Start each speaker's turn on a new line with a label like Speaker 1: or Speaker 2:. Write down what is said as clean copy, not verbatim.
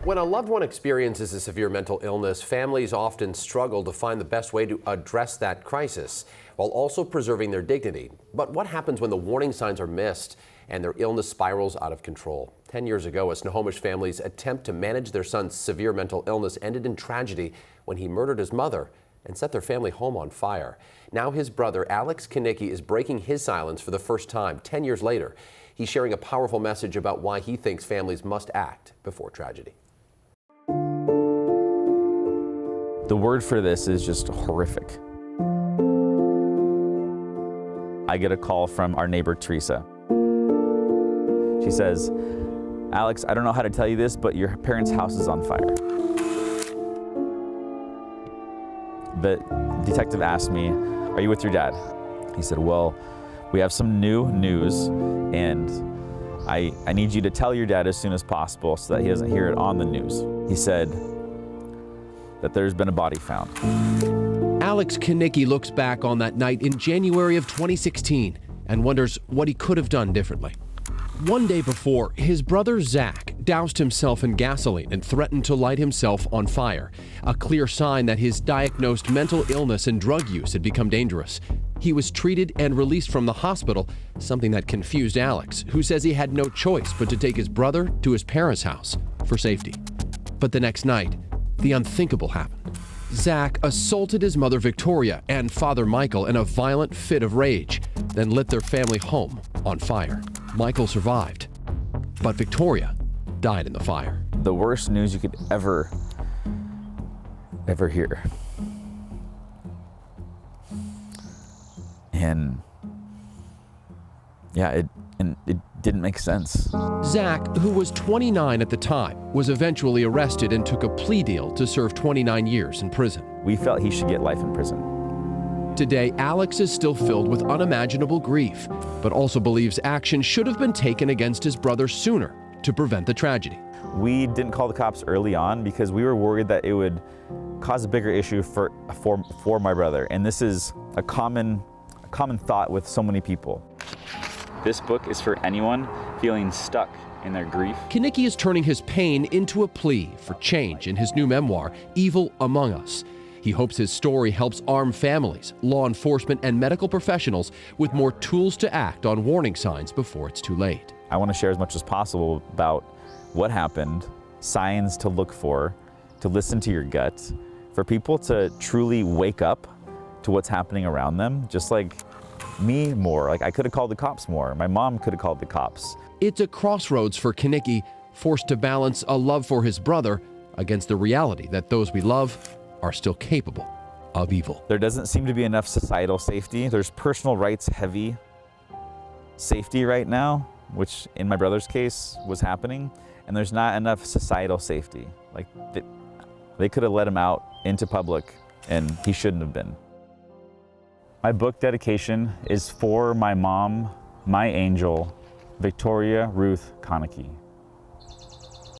Speaker 1: When a loved one experiences a severe mental illness, families often struggle to find the best way to address that crisis while also preserving their dignity. But what happens when the warning signs are missed and their illness spirals out of control? 10 years ago, a Snohomish family's attempt to manage their son's severe mental illness ended in tragedy when he murdered his mother and set their family home on fire. Now his brother, Alex Konicke, is breaking his silence for the first time 10 years later. He's sharing a powerful message about why he thinks families must act before tragedy.
Speaker 2: The word for this is just horrific. I get a call from our neighbor, Teresa. She says, "Alex, I don't know how to tell you this, but your parents' house is on fire." The detective asked me, "Are you with your dad?" He said, "Well, we have some new news, and I need you to tell your dad as soon as possible so that he doesn't hear it on the news." He said that there's been a body found.
Speaker 3: Alex Konicke looks back on that night in January of 2016 and wonders what he could have done differently. One day before, his brother Zach doused himself in gasoline and threatened to light himself on fire, a clear sign that his diagnosed mental illness and drug use had become dangerous. He was treated and released from the hospital, something that confused Alex, who says he had no choice but to take his brother to his parents' house for safety. But the next night, the unthinkable happened. Zach assaulted his mother Victoria and father Michael in a violent fit of rage, then lit their family home on fire. Michael survived, but Victoria died in the fire.
Speaker 2: The worst news you could ever hear. And yeah, it didn't make sense.
Speaker 3: Zach, who was 29 at the time, was eventually arrested and took a plea deal to serve 29 years in prison.
Speaker 2: We felt he should get life in prison.
Speaker 3: Today, Alex is still filled with unimaginable grief, but also believes action should have been taken against his brother sooner to prevent the tragedy.
Speaker 2: We didn't call the cops early on because we were worried that it would cause a bigger issue for my brother. And this is a common thought with so many people. This book is for anyone feeling stuck in their grief.
Speaker 3: Konicke is turning his pain into a plea for change in his new memoir, Evil Among Us. He hopes his story helps arm families, law enforcement, and medical professionals with more tools to act on warning signs before it's too late.
Speaker 2: I want to share as much as possible about what happened, signs to look for, to listen to your gut, for people to truly wake up to what's happening around them, just like me more. Like I could have called the cops more. My mom could have called the cops.
Speaker 3: It's a crossroads for Konicke, forced to balance a love for his brother against the reality that those we love are still capable of evil.
Speaker 2: There doesn't seem to be enough societal safety. There's personal rights heavy safety right now, which in my brother's case was happening, and there's not enough societal safety. Like they could have let him out into public and he shouldn't have been. My book dedication is for my mom, my angel, Victoria Ruth Konicke.